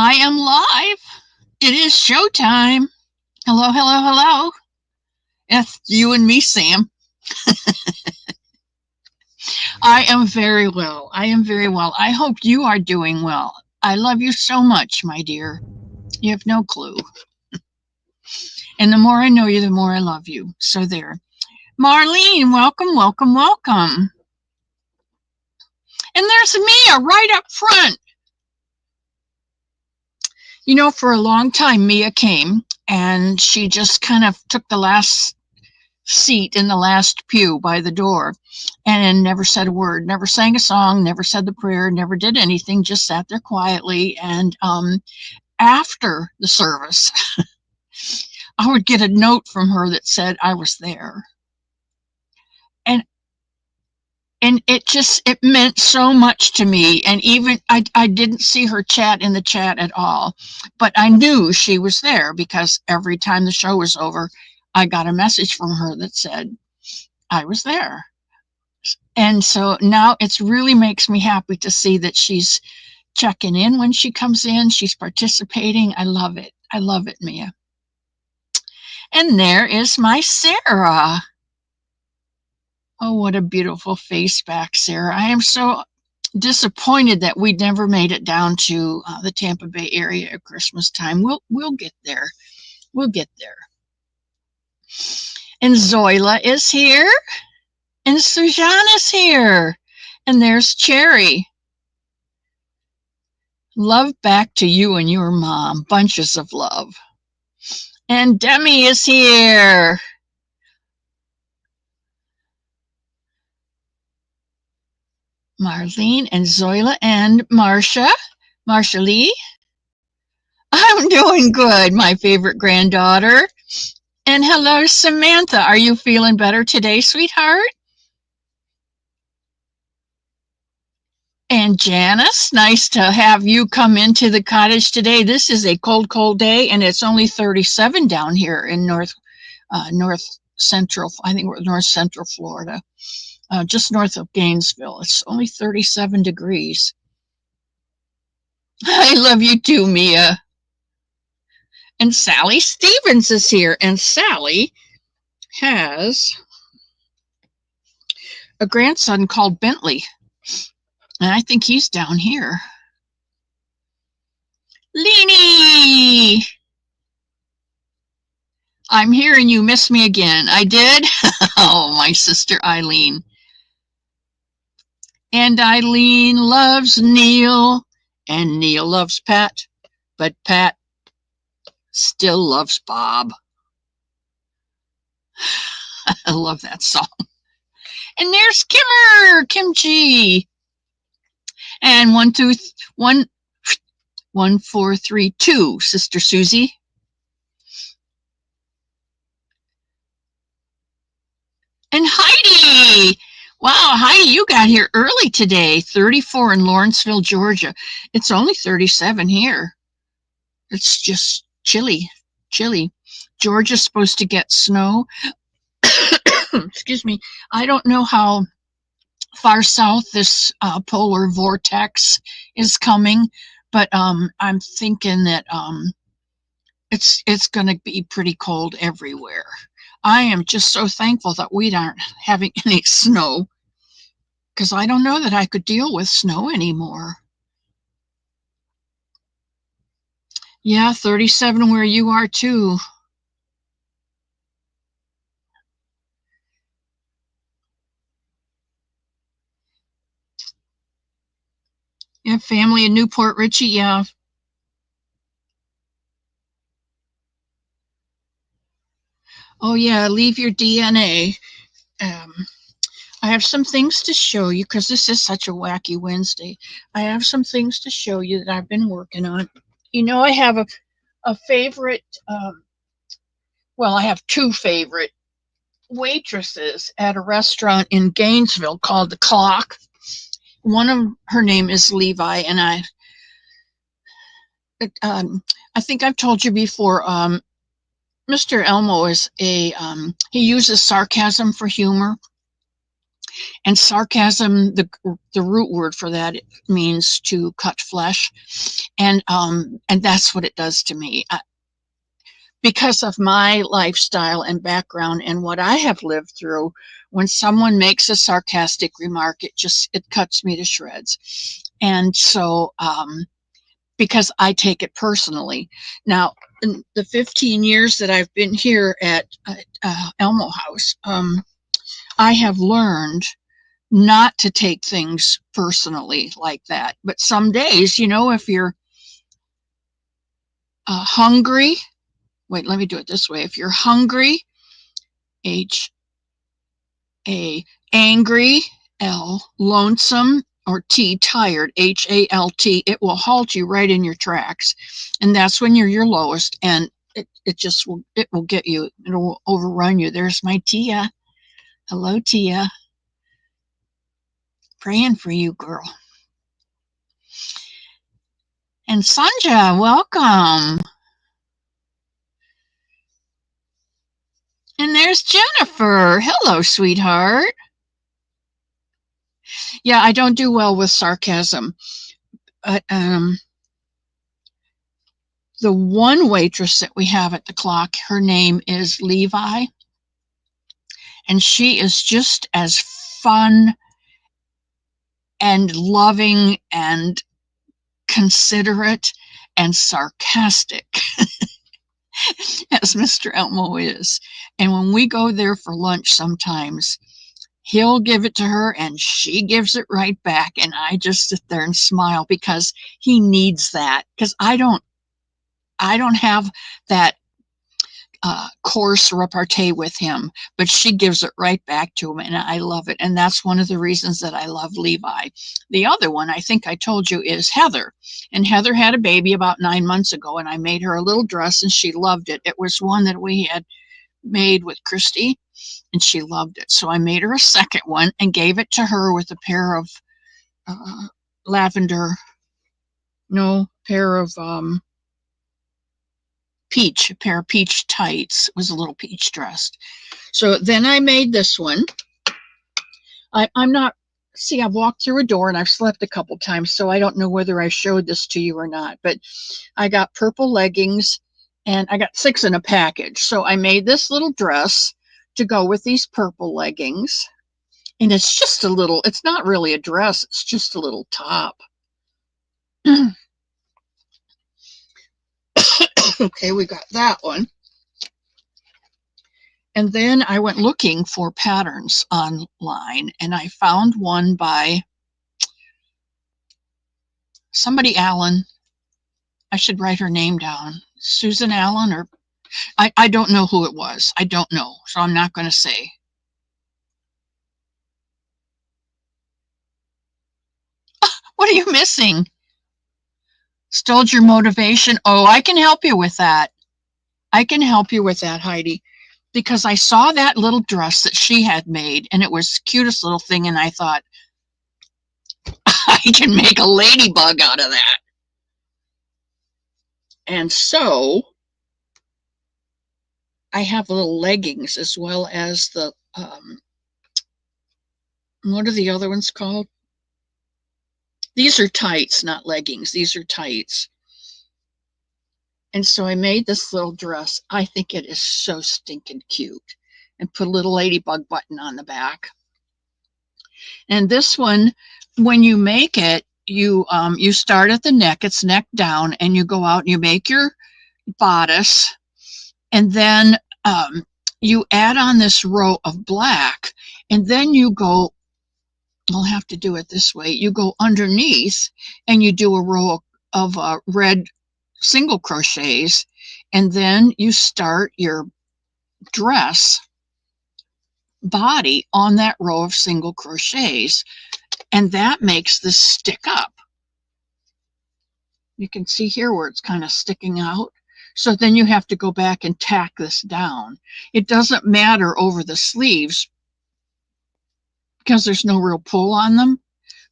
I am live. It is showtime. Hello, hello, hello. It's you and me, Sam. I am very well. I am very well. I hope you are doing well. I love you so much, my dear. You have no clue. And the more I know you, the more I love you. So there. Marlene, welcome, welcome, welcome. And there's Mia right up front. You know, for a long time, Mia came and she just kind of took the last seat in the last pew by the door and never said a word, never sang a song, never said the prayer, never did anything, just sat there quietly. And after the service, I would get a note from her that said I was there. And it meant so much to me. And even I didn't see her chat in the chat at all, but I knew she was there because every time the show was over, I got a message from her that said I was there. And so now it really makes me happy to see that she's checking in when she comes in. She's participating. I love it. I love it, Mia. And there is my Sarah. Oh, what a beautiful face back, Sarah. I am so disappointed that we never made it down to the Tampa Bay area at Christmas time. We'll get there. We'll get there. And Zoila is here. And Sujan is here. And there's Cherry. Love back to you and your mom. Bunches of love. And Demi is here. Marlene and Zoila and Marcia Lee. I'm doing good, my favorite granddaughter. And hello, Samantha. Are you feeling better today, sweetheart? And Janice, nice to have you come into the cottage today. This is a cold, cold day, and it's only 37 down here in north central, I think we're north central Florida. Just north of Gainesville. It's only 37 degrees. I love you too, Mia. And Sally Stevens is here. And Sally has a grandson called Bentley. And I think he's down here. Leanie! I'm here and you missed me again. I did? Oh, my sister Eileen. And Eileen loves Neil, and Neil loves Pat, but Pat still loves Bob. I love that song. And there's Kimchi. And 1432, Sister Susie. And Heidi. Wow, Heidi, you got here early today. 34 in Lawrenceville, Georgia. It's only 37 here. It's just chilly. Georgia's supposed to get snow. Excuse me. I don't know how far south this polar vortex is coming, but I'm thinking that it's going to be pretty cold everywhere. I am just so thankful that we aren't having any snow, because I don't know that I could deal with snow anymore. Yeah, 37 where you are too. Yeah, family in Newport Richie, yeah. Oh yeah, leave your DNA. I have some things to show you because this is such a wacky Wednesday. I have some things to show you that I've been working on. You know, I have a favorite, well, I have two favorite waitresses at a restaurant in Gainesville called The Clock. One of her name is Levi, and I think I've told you before, Mr. Elmo is he uses sarcasm for humor. And sarcasm, the root word for that means to cut flesh, and that's what it does to me. Because of my lifestyle and background and what I have lived through, when someone makes a sarcastic remark, it cuts me to shreds. And so, because I take it personally. Now, in the 15 years that I've been here at Elmo House, I have learned not to take things personally like that. But some days, if you're hungry, wait, let me do it this way. If you're hungry, H A, angry, L, lonesome, or T, tired, HALT, it will halt you right in your tracks. And that's when you're your lowest, and it will get you, it will overrun you. There's my Tia. Hello, Tia. Praying for you, girl. And Sanja, welcome. And there's Jennifer. Hello, sweetheart. Yeah, I don't do well with sarcasm. But the one waitress that we have at the clock, her name is Levi, and she is just as fun and loving and considerate and sarcastic as Mr. Elmo is. And when we go there for lunch sometimes, he'll give it to her and she gives it right back, and I just sit there and smile because he needs that, because I don't have that coarse repartee with him, but she gives it right back to him, and I love it. And that's one of the reasons that I love Levi. The other one, I think I told you, is Heather. And Heather had a baby about 9 months ago, and I made her a little dress, and she loved it. It was one that we had made with Christy, and she loved it. So I made her a second one and gave it to her with a pair of a pair of peach tights. It was a little peach dress. So then I made this one. I'm not, see, I've walked through a door and I've slept a couple times, so I don't know whether I showed this to you or not, but I got purple leggings, and I got 6 in a package. So I made this little dress to go with these purple leggings. And it's just it's not really a dress, it's just a little top. Okay, we got that one. And then I went looking for patterns online, and I found one by somebody Allen. I should write her name down. Susan Allen, or I don't know who it was. I don't know, so I'm not going to say. What are you missing? Stole your motivation? Oh, I can help you with that. I can help you with that, Heidi, because I saw that little dress that she had made, and it was the cutest little thing, and I thought, I can make a ladybug out of that. And so I have little leggings as well as the, what are the other ones called? These are tights, not leggings. These are tights. And so I made this little dress. I think it is so stinking cute. And put a little ladybug button on the back. And this one, when you make it, you start at the neck. It's neck down, and you go out and you make your bodice, and then you add on this row of black, and then you go, I'll have to do it this way, you go underneath and you do a row of red single crochets, and then you start your dress body on that row of single crochets, and that makes this stick up. You can see here where it's kind of sticking out. So then you have to go back and tack this down. It doesn't matter over the sleeves because there's no real pull on them,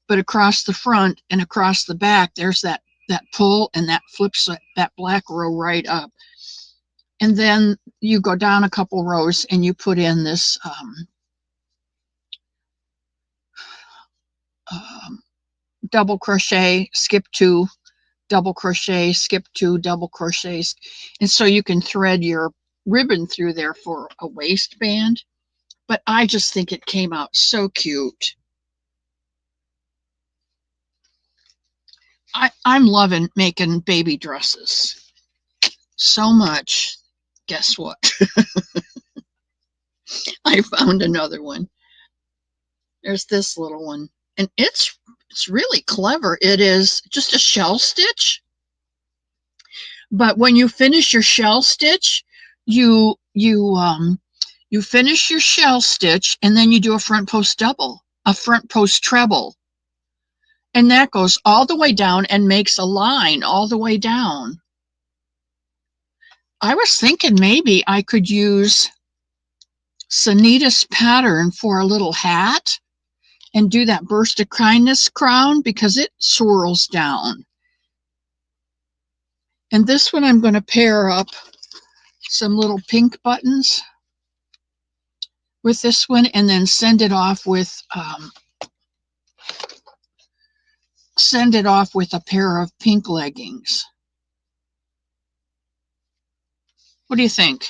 but across the front and across the back, there's that pull, and that flips that black row right up. And then you go down a couple rows and you put in this double crochet, skip 2, double crochet, skip 2, double crochets. And so you can thread your ribbon through there for a waistband. But I just think it came out so cute. I'm loving making baby dresses so much. Guess what? I found another one. There's this little one. And it's really clever. It is just a shell stitch. But when you finish your shell stitch, you finish your shell stitch and then you do a front post double, a front post treble. And that goes all the way down and makes a line all the way down. I was thinking maybe I could use Sanita's pattern for a little hat and do that burst of kindness crown because it swirls down. And this one I'm going to pair up some little pink buttons with this one and then send it off with a pair of pink leggings. What do you think?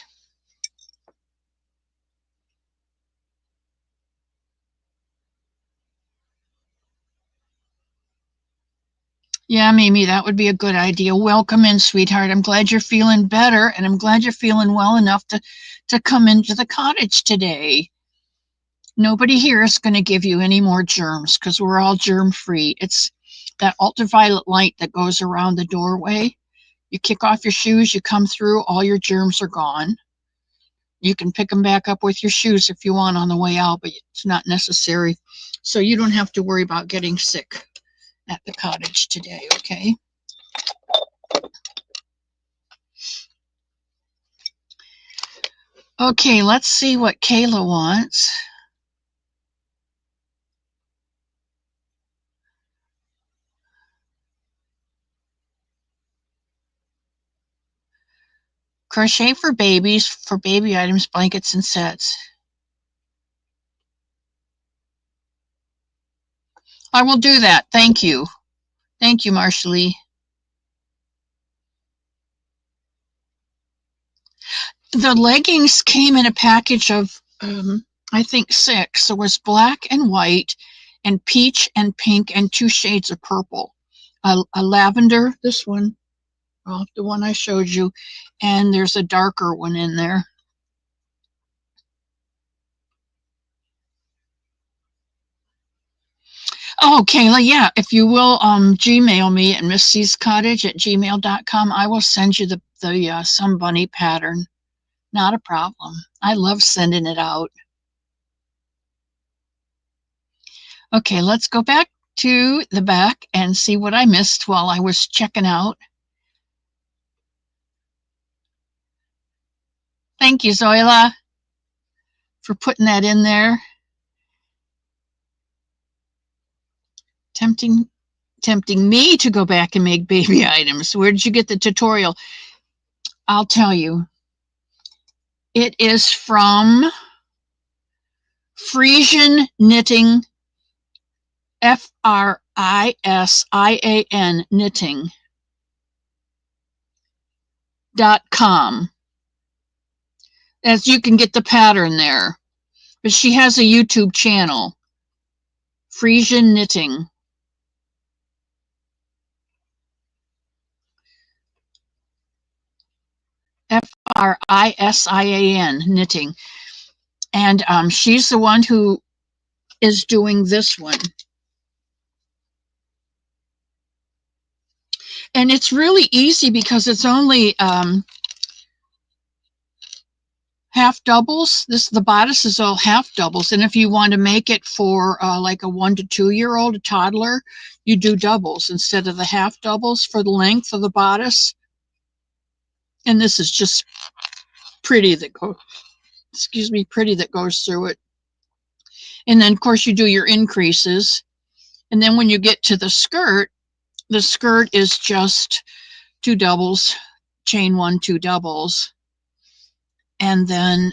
Yeah, Mimi, that would be a good idea. Welcome in, sweetheart. I'm glad you're feeling better, and I'm glad you're feeling well enough to come into the cottage today. Nobody here is going to give you any more germs because we're all germ-free. It's that ultraviolet light that goes around the doorway. You kick off your shoes, you come through, all your germs are gone. You can pick them back up with your shoes if you want on the way out, but it's not necessary. So you don't have to worry about getting sick at the cottage today, okay? Okay, let's see what Kayla wants. Crochet for babies, for baby items, blankets, and sets. I will do that. Thank you. Thank you, Marshallee. The leggings came in a package of, I think, 6. There was black and white and peach and pink and 2 shades of purple. A lavender, this one, the one I showed you, and there's a darker one in there. Oh, Kayla, yeah, if you will Gmail me at misscottage@gmail.com, I will send you the Sun Bunny pattern. Not a problem. I love sending it out. Okay, let's go back to the back and see what I missed while I was checking out. Thank you, Zoila, for putting that in there. Tempting me to go back and make baby items. Where did you get the tutorial? I'll tell you. It is from Frisian Knitting, FRISIAN knitting.com. As you can get the pattern there. But she has a YouTube channel, Frisian Knitting. FRISIAN knitting. And she's the one who is doing this one. And it's really easy because it's only half doubles. The bodice is all half doubles. And if you want to make it for like a 1 to 2 year old, a toddler, you do doubles instead of the half doubles for the length of the bodice. And this is just pretty that goes through it. And then of course you do your increases. And then when you get to the skirt is just 2 doubles, chain 1, 2 doubles. And then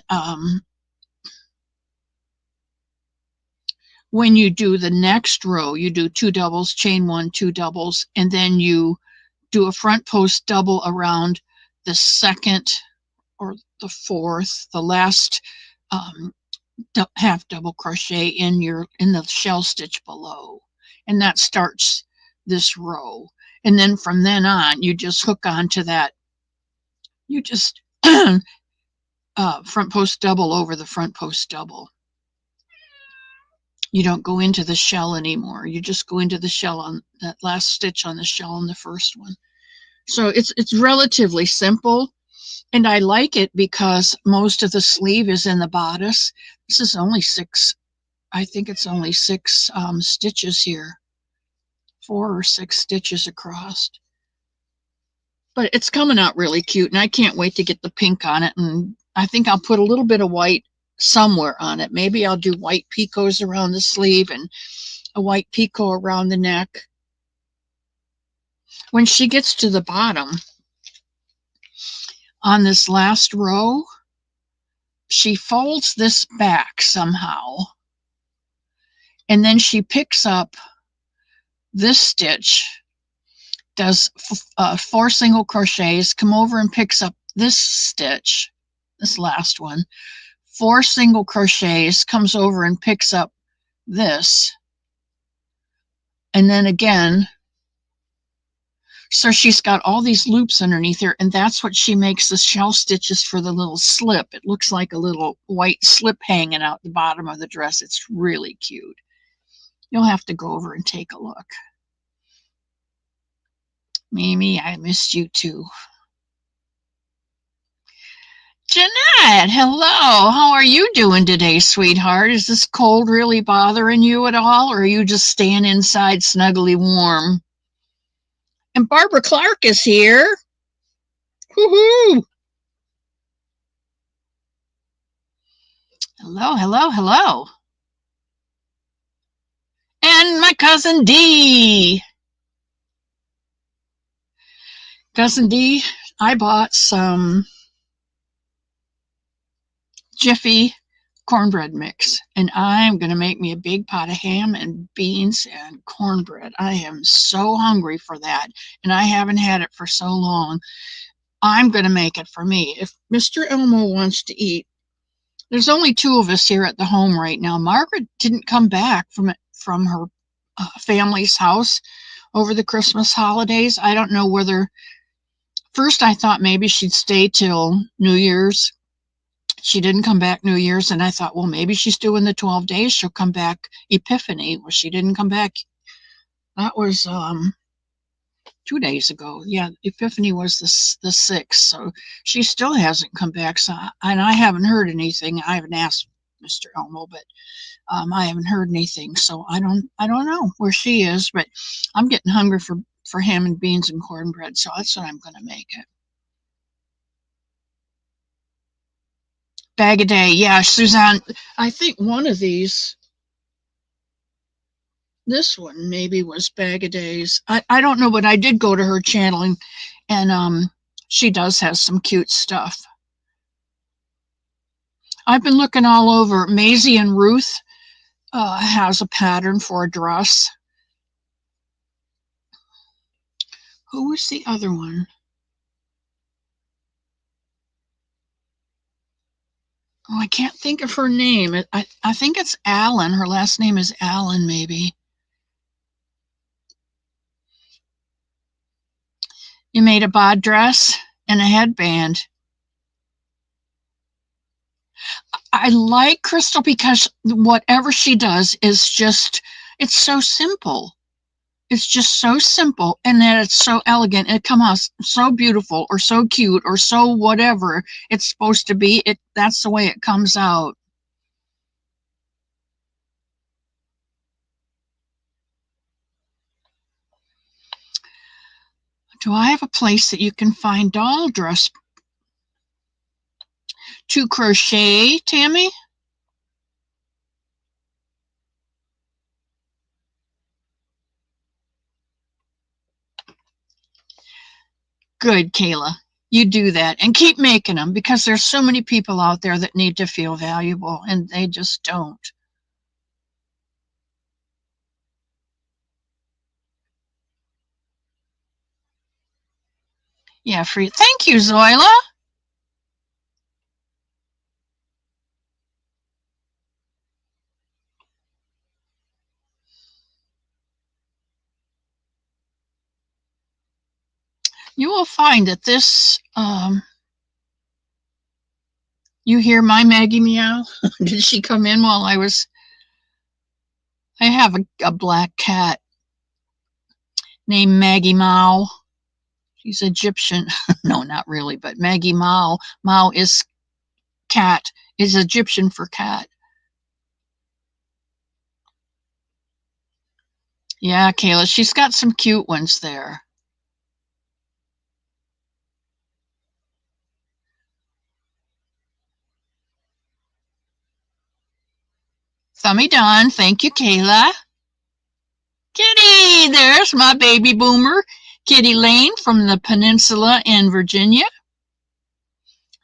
when you do the next row, you do 2 doubles, chain 1, 2 doubles, and then you do a front post double around the second or the fourth, the last half double crochet in the shell stitch below, and that starts this row. And then from then on, you just hook onto that. You just front post double over the front post double. You don't go into the shell anymore. You just go into the shell on that last stitch on the shell on the first one. So it's relatively simple, and I like it because most of the sleeve is in the bodice. This is only 6, I think it's only 6 stitches here, 4 or 6 stitches across. But it's coming out really cute, and I can't wait to get the pink on it. And I think I'll put a little bit of white somewhere on it. Maybe I'll do white picots around the sleeve and a white picot around the neck. When she gets to the bottom, on this last row, she folds this back somehow, and then she picks up this stitch, does 4 single crochets, come over and picks up this stitch, this last one, 4 single crochets, comes over and picks up this, and then again. So she's got all these loops underneath her, and that's what she makes the shell stitches for the little slip. It looks like a little white slip hanging out the bottom of the dress. It's really cute. You'll have to go over and take a look. Mimi, I missed you too. Jeanette, hello. How are you doing today, sweetheart? Is this cold really bothering you at all, or are you just staying inside snugly warm? And Barbara Clark is here. Woohoo! Hello, hello, hello. And my cousin Dee. Cousin Dee, I bought some Jiffy cornbread mix, and I'm going to make me a big pot of ham and beans and cornbread. I am so hungry for that, and I haven't had it for so long. I'm going to make it for me. If Mr. Elmo wants to eat, there's only 2 of us here at the home right now. Margaret didn't come back from her family's house over the Christmas holidays. I don't know whether, first I thought maybe she'd stay till New Year's. She didn't come back New Year's, and I thought, well, maybe she's doing the 12 days. She'll come back Epiphany. Well, she didn't come back. That was 2 days ago. Yeah, Epiphany was the 6th, so she still hasn't come back. So, and I haven't heard anything. I haven't asked Mr. Elmo, but I haven't heard anything. So I don't know where she is. But I'm getting hungry for ham and beans and cornbread, so that's what I'm going to make it. Bag a day. Yeah, Suzanne, I think one of these, this one maybe was Bag a Days. I don't know, but I did go to her channel, and she does have some cute stuff. I've been looking all over. Maisie and Ruth has a pattern for a dress. Who was the other one? Oh, I can't think of her name. I think it's Allen. Her last name is Allen, maybe. You made a bod dress and a headband. I like Crystal because whatever she does is just, it's so simple. It's just so simple, and then it's so elegant. It comes out so beautiful or so cute or so whatever it's supposed to be. That's the way it comes out. Do I have a place that you can find doll dress to crochet, Tammy? Good, Kayla. You do that and keep making them, because there's so many people out there that need to feel valuable and they just don't. Yeah, free. Thank you, Zoila. You will find that this, you hear my Maggie meow? Did she come in while I have a black cat named Maggie Mao. She's Egyptian. No, not really, but Maggie Mao. Mao is cat, is Egyptian for cat. Yeah, Kayla, she's got some cute ones there. Thummy done. Thank you, Kayla. Kitty, there's my baby boomer, Kitty Lane from the peninsula in Virginia.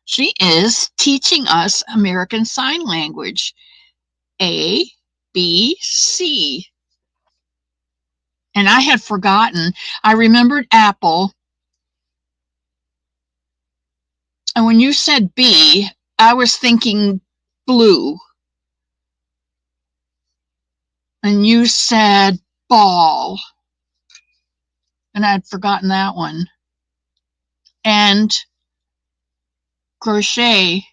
She is teaching us American Sign Language, A, B, C. And I had forgotten. I remembered apple. And when you said B, I was thinking blue. And you said ball. And I'd forgotten that one. And crochet.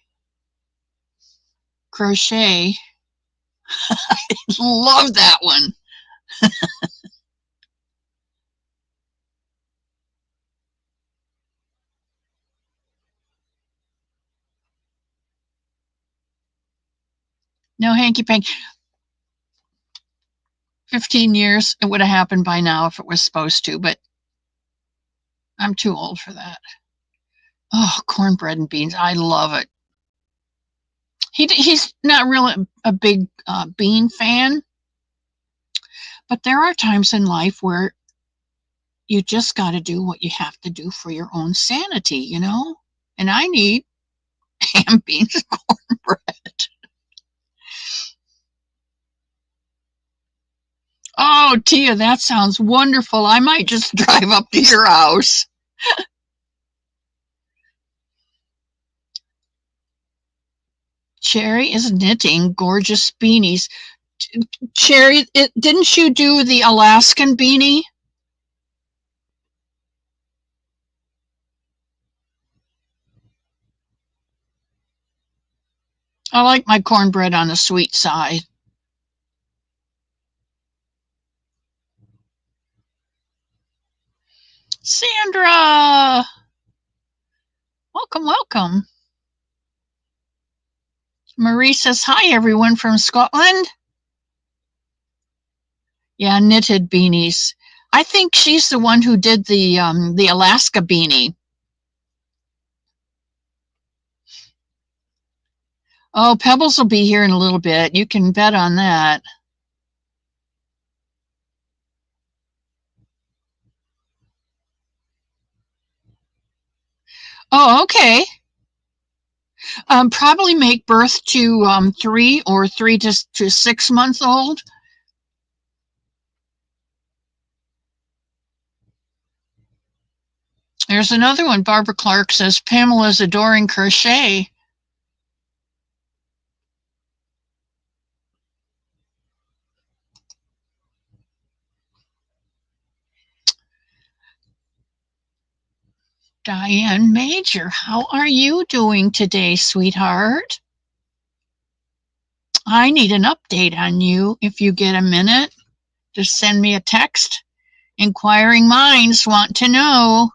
Crochet. Love that one. No hanky panky. 15 years, it would have happened by now if it was supposed to, but I'm too old for that. Oh, cornbread and beans. I love it. He's not really a big bean fan, but there are times in life where you just got to do what you have to do for your own sanity, you know? And I need ham, beans, and cornbread. Oh, Tia, that sounds wonderful. I might just drive up to your house. Cherry is knitting gorgeous beanies. Cherry, didn't you do the Alaskan beanie? I like my cornbread on the sweet side. Sandra! Welcome, welcome. Marie says, hi, everyone from Scotland. Yeah, knitted beanies. I think she's the one who did the Alaska beanie. Oh, Pebbles will be here in a little bit. You can bet on that. Oh, okay. Probably make birth to 3 or 3 to 6 months old. There's another one. Barbara Clark says Pamela's adoring crochet. Diane Major, how are you doing today, sweetheart? I need an update on you if you get a minute. Just send me a text. Inquiring minds want to know.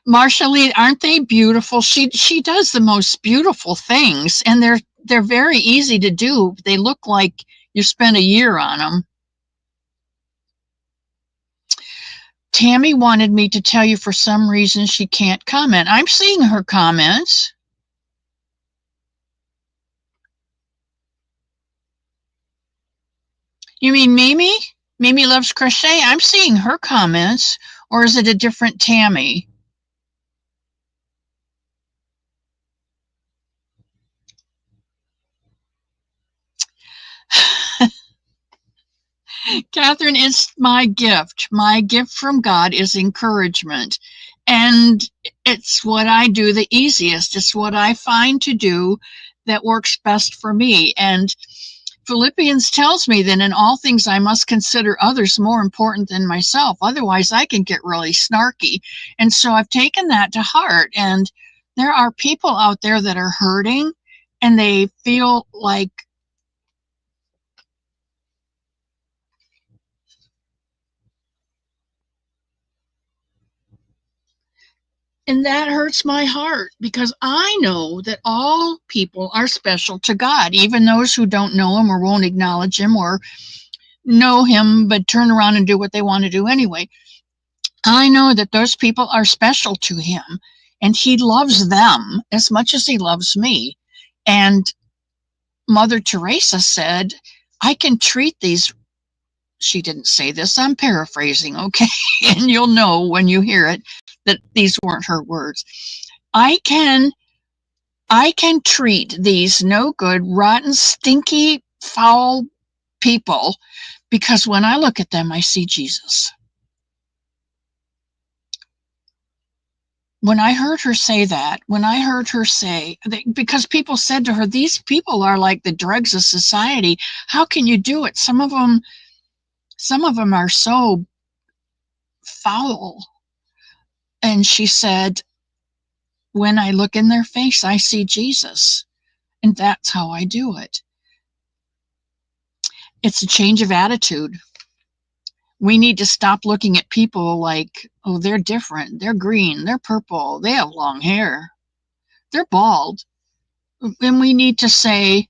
Marsha Lee, aren't they beautiful? She does the most beautiful things, and they're very easy to do. They look like you spent a year on them. Tammy wanted me to tell you for some reason she can't comment. I'm seeing her comments. You mean Mimi? Mimi loves crochet. I'm seeing her comments. Or is it a different Tammy? Catherine, it's my gift. My gift from God is encouragement. And it's what I do the easiest. It's what I find to do that works best for me. And Philippians tells me that in all things I must consider others more important than myself. Otherwise, I can get really snarky. And so I've taken that to heart. And there are people out there that are hurting and they feel like, and that hurts my heart because I know that all people are special to God, even those who don't know him or won't acknowledge him or know him but turn around and do what they want to do anyway. I know that those people are special to him and he loves them as much as he loves me. And Mother Teresa said, I can treat these, she didn't say this, I'm paraphrasing, okay? And you'll know when you hear it that these weren't her words. I can treat these no good, rotten, stinky, foul people because when I look at them, I see Jesus. When I heard her say that, because people said to her, these people are like the dregs of society. How can you do it? Some of them are so foul. And she said, when I look in their face, I see Jesus. And that's how I do it. It's a change of attitude. We need to stop looking at people like, oh, they're different. They're green. They're purple. They have long hair. They're bald. And we need to say,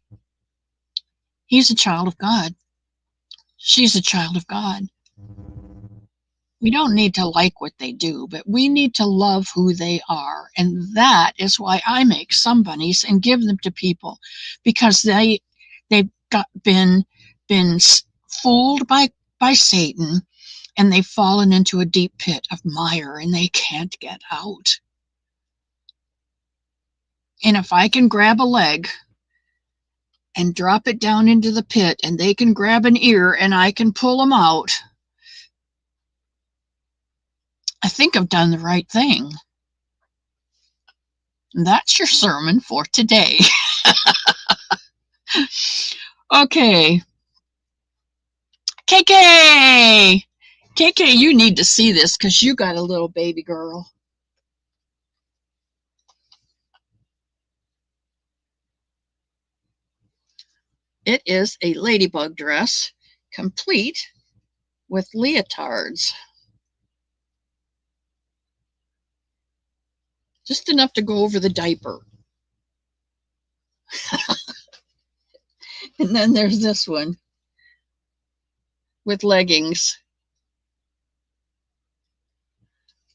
he's a child of God. She's a child of God. We don't need to like what they do, but we need to love who they are. And that is why I make some bunnies and give them to people, because they've been fooled by Satan, and they've fallen into a deep pit of mire and they can't get out. And if I can grab a leg and drop it down into the pit and they can grab an ear and I can pull them out, I think I've done the right thing. And that's your sermon for today. Okay. KK! KK, you need to see this because you got a little baby girl. It is a ladybug dress, complete with leotards. Just enough to go over the diaper. And then there's this one with leggings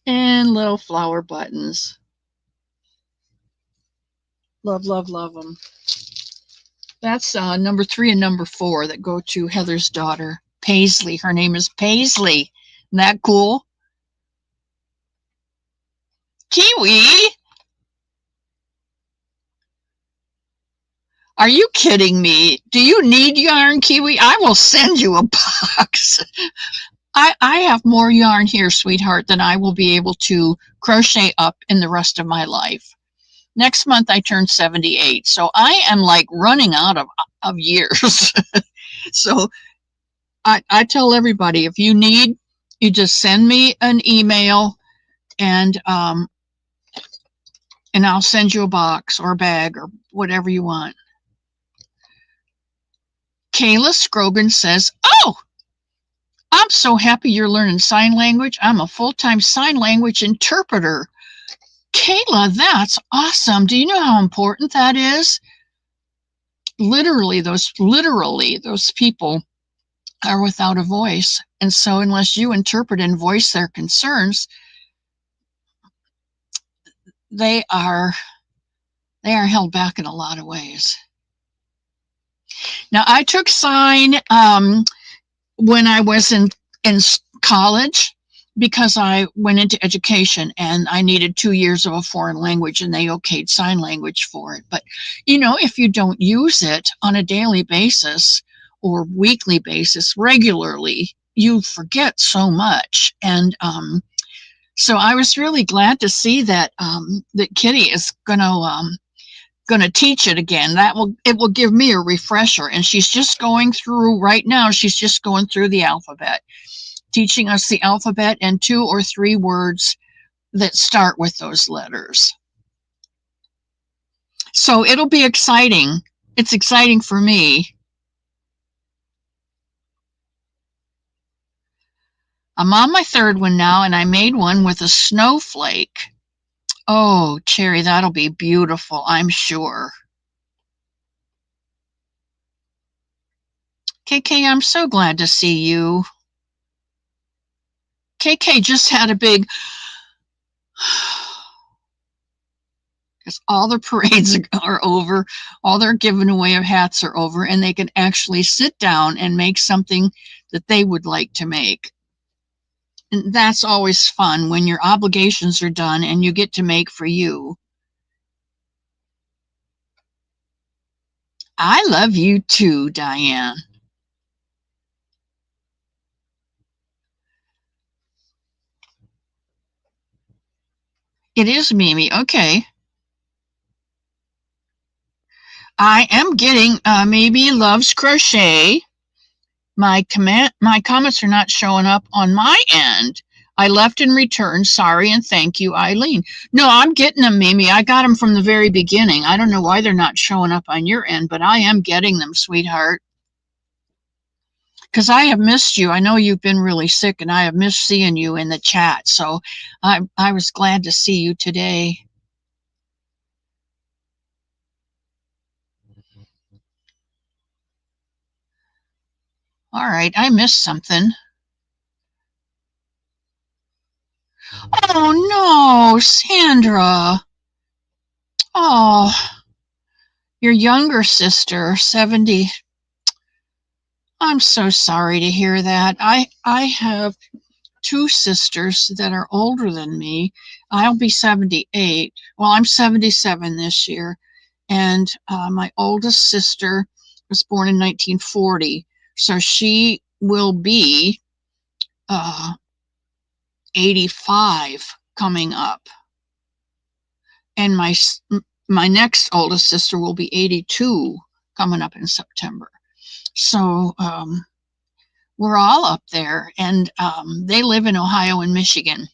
and little flower buttons. Love, love, love them. That's number 3 and number 4 that go to Heather's daughter, Paisley. Her name is Paisley. Isn't that cool? Kiwi? Are you kidding me? Do you need yarn, Kiwi? I will send you a box. I have more yarn here, sweetheart, than I will be able to crochet up in the rest of my life. Next month, I turn 78, so I am like running out of years. So I tell everybody, if you need, you just send me an email and I'll send you a box or a bag or whatever you want. Kayla Scrogan says, oh, I'm so happy you're learning sign language. I'm a full-time sign language interpreter. Kayla, that's awesome. Do you know how important that is? Literally, those people are without a voice. And so unless you interpret and voice their concerns, they are held back in a lot of ways. Now, I took sign when I was in college because I went into education and I needed 2 years of a foreign language and they okayed sign language for it. But, you know, if you don't use it on a daily basis or weekly basis, regularly, you forget so much. And so I was really glad to see that that Kitty is going to teach it again. It will give me a refresher. And she's just going through right now. She's just going through the alphabet, teaching us the alphabet and 2 or 3 words that start with those letters. So it'll be exciting. It's exciting for me. I'm on my 3rd one now, and I made one with a snowflake. Oh, Cherry, that'll be beautiful, I'm sure. KK, I'm so glad to see you. KK just had a big, because all the parades are over, all their giving away of hats are over, and they can actually sit down and make something that they would like to make. And that's always fun when your obligations are done and you get to make for you. I love you too, Diane. It is Mimi. Okay. I am getting Maybe Loves Crochet. My comments are not showing up on my end. I left and returned. Sorry and thank you, Eileen. No, I'm getting them, Mimi. I got them from the very beginning. I don't know why they're not showing up on your end, but I am getting them, sweetheart. Because I have missed you. I know you've been really sick, and I have missed seeing you in the chat. So I was glad to see you today. All right, I missed something. Oh, no, Sandra. Oh, your younger sister, 70. I'm so sorry to hear that. I have 2 sisters that are older than me. I'll be 78. Well, I'm 77 this year. And my oldest sister was born in 1940. So she will be 85 coming up. And my next oldest sister will be 82 coming up in September. So we're all up there, and they live in Ohio and Michigan.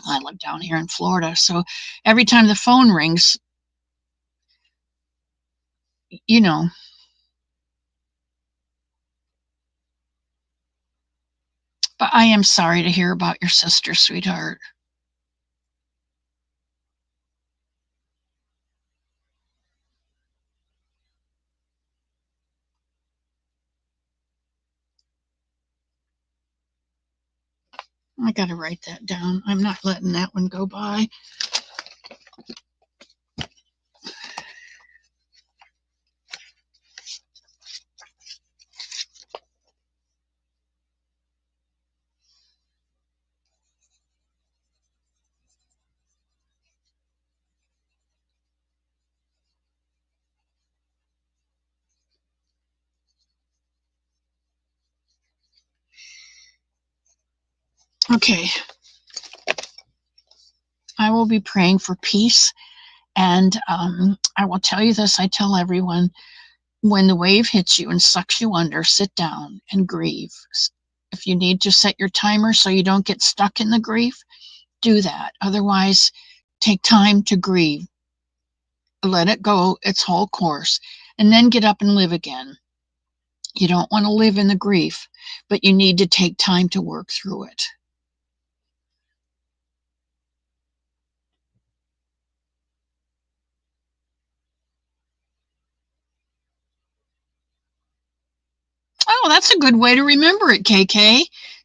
I live down here in Florida. So every time the phone rings, you know, but I am sorry to hear about your sister, sweetheart. I got to write that down. I'm not letting that one go by. Okay. I will be praying for peace. And I will tell you this, I tell everyone, when the wave hits you and sucks you under, sit down and grieve. If you need to set your timer so you don't get stuck in the grief, do that. Otherwise, take time to grieve. Let it go its whole course, and then get up and live again. You don't want to live in the grief, but you need to take time to work through it. Oh, that's a good way to remember it, KK.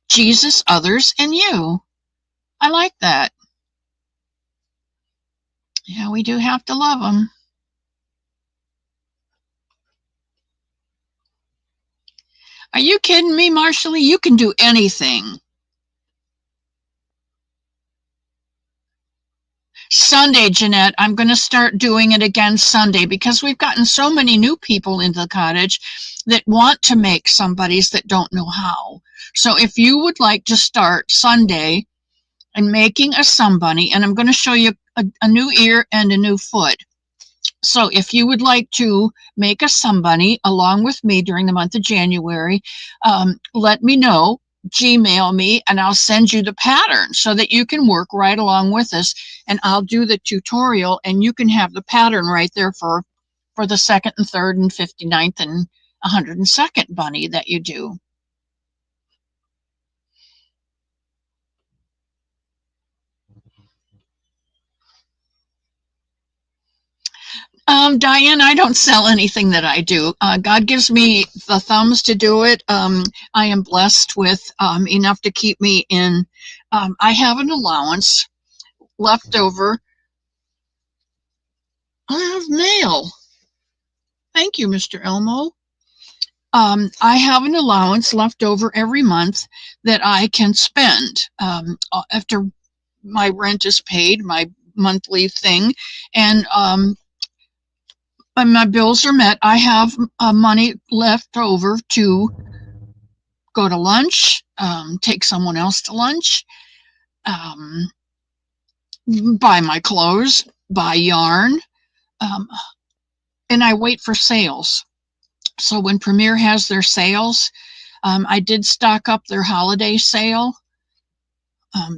Jesus, others, and you. I like that. Yeah, we do have to love them. Are you kidding me, Marshally? You can do anything. Sunday, Jeanette. I'm going to start doing it again Sunday because we've gotten so many new people into the cottage that want to make somebody's that don't know how. So if you would like to start Sunday and making a somebody, and I'm going to show you a new ear and a new foot. So if you would like to make a somebody along with me during the month of January, let me know, Gmail me, and I'll send you the pattern so that you can work right along with us, and I'll do the tutorial, and you can have the pattern right there for the 2nd and 3rd and 59th and 102nd bunny that you do. Diane, I don't sell anything that I do. God gives me the thumbs to do it. I am blessed with enough to keep me in. I have an allowance left over. I have mail. Thank you, Mr. Elmo. I have an allowance left over every month that I can spend after my rent is paid, my monthly thing, and when my bills are met, I have money left over to go to lunch, take someone else to lunch, buy my clothes, buy yarn, and I wait for sales. So when Premier has their sales, I did stock up their holiday sale.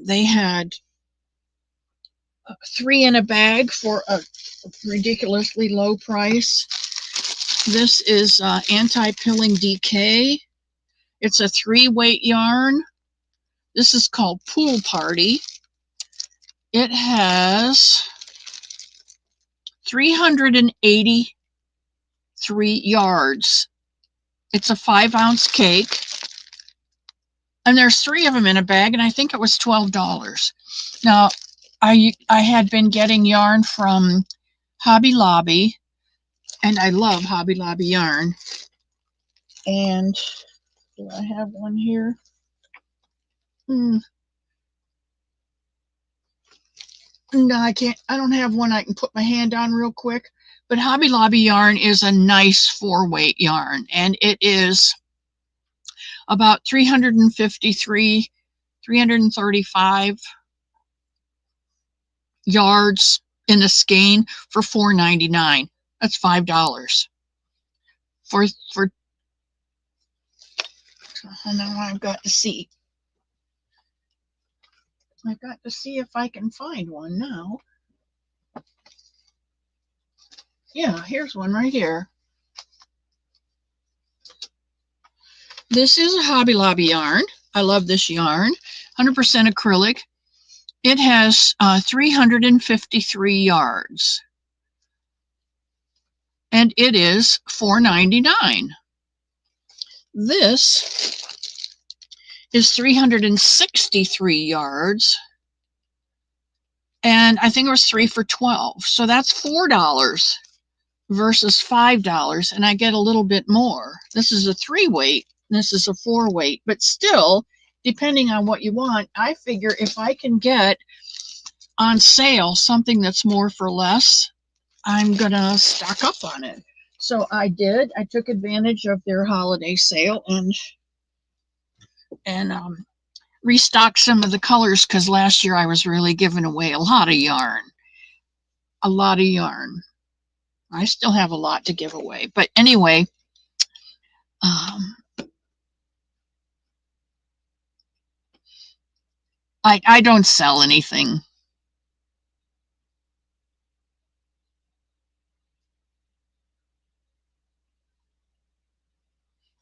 They had 3 in a bag for a ridiculously low price. This is anti-pilling DK. It's a 3-weight yarn. This is called Pool Party. It has 383 yards. It's a 5-ounce cake. And there's 3 of them in a bag, and I think it was $12. Now, I had been getting yarn from Hobby Lobby, and I love Hobby Lobby yarn. And do I have one here? No, I can't. I don't have one I can put my hand on real quick. But Hobby Lobby yarn is a nice 4-weight yarn, and it is about 335 yards in a skein for $4.99. That's $5 for. Now I've got to see. I've got to see if I can find one now. Yeah, here's one right here. This is a Hobby Lobby yarn. I love this yarn. 100% acrylic. It has 353 yards. And it is $4.99. This is 363 yards. And I think it was 3 for $12. So that's $4 versus $5. And I get a little bit more. This is a 3-weight. This is a 4-weight. But still, depending on what you want, I figure if I can get on sale something that's more for less, I'm going to stock up on it. So I did. I took advantage of their holiday sale and restocked some of the colors because last year I was really giving away a lot of yarn. A lot of yarn. I still have a lot to give away. But anyway, I don't sell anything.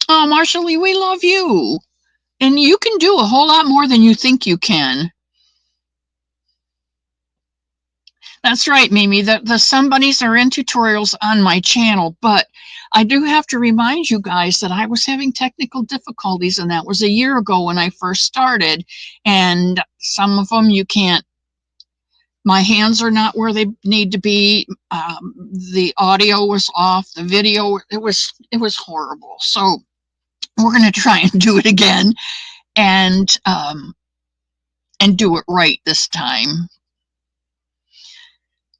Oh, Marshall, we love you. And you can do a whole lot more than you think you can. That's right, Mimi. The somebodies are in tutorials on my channel, but I do have to remind you guys that I was having technical difficulties, and that was a year ago when I first started. And some of them you can't. My hands are not where they need to be. The audio was off. The video, it was horrible. So we're going to try and do it again, and do it right this time.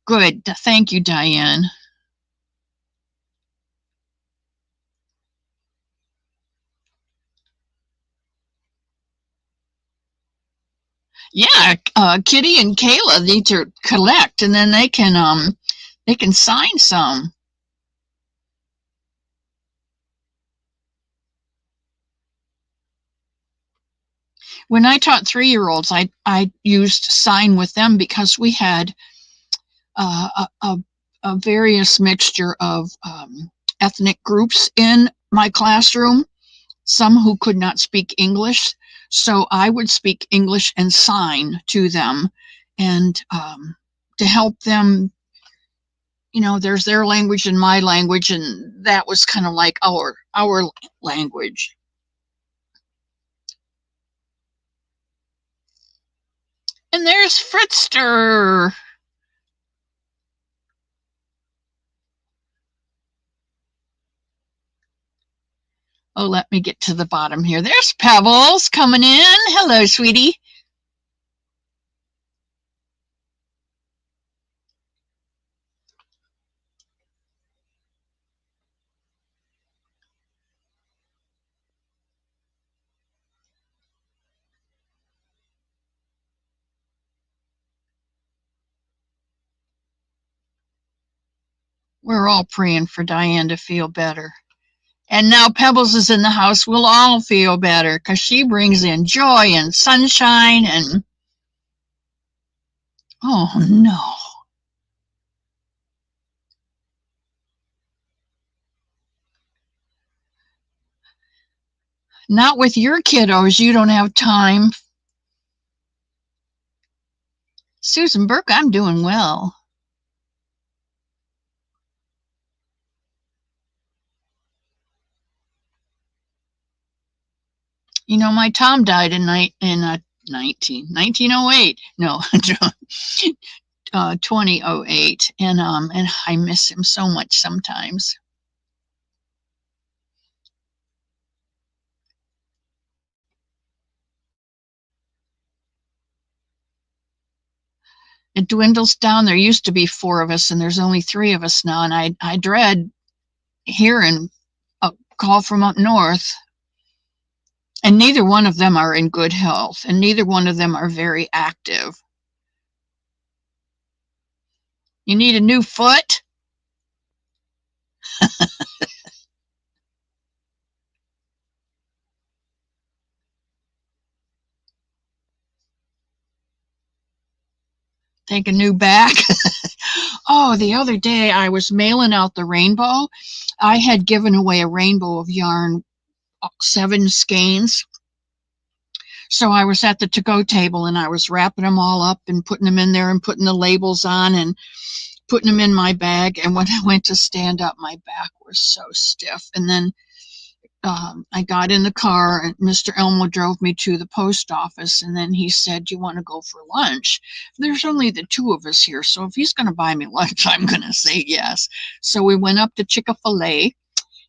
Good. Thank you, Diane. Yeah, Kitty and Kayla need to collect, and then they can sign some. When I taught 3-year-olds, I used sign with them because we had a various mixture of ethnic groups in my classroom, some who could not speak English. So I would speak English and sign to them, and to help them, there's their language and my language, and that was kind of like our language. And there's Fritzster. Oh, let me get to the bottom here. There's Pebbles coming in. Hello, sweetie. We're all praying for Diane to feel better. And now Pebbles is in the house. We'll all feel better because she brings in joy and sunshine and, oh no. Not with your kiddos. You don't have time. Susan Burke, I'm doing well. My Tom died in 1908. No, 2008, and I miss him so much sometimes. It dwindles down. There used to be 4 of us, and there's only 3 of us now, and I dread hearing a call from up north. And neither one of them are in good health, and neither one of them are very active. You need a new foot? Take a new back? Oh, the other day I was mailing out the rainbow. I had given away a rainbow of yarn, 7 skeins. So I was at the to-go table and I was wrapping them all up and putting them in there and putting the labels on and putting them in my bag. And when I went to stand up, my back was so stiff. And then I got in the car and Mr. Elmo drove me to the post office, and then he said, "Do you want to go for lunch? There's only the 2 of us here, so if he's going to buy me lunch, I'm going to say yes." So we went up to Chick-fil-A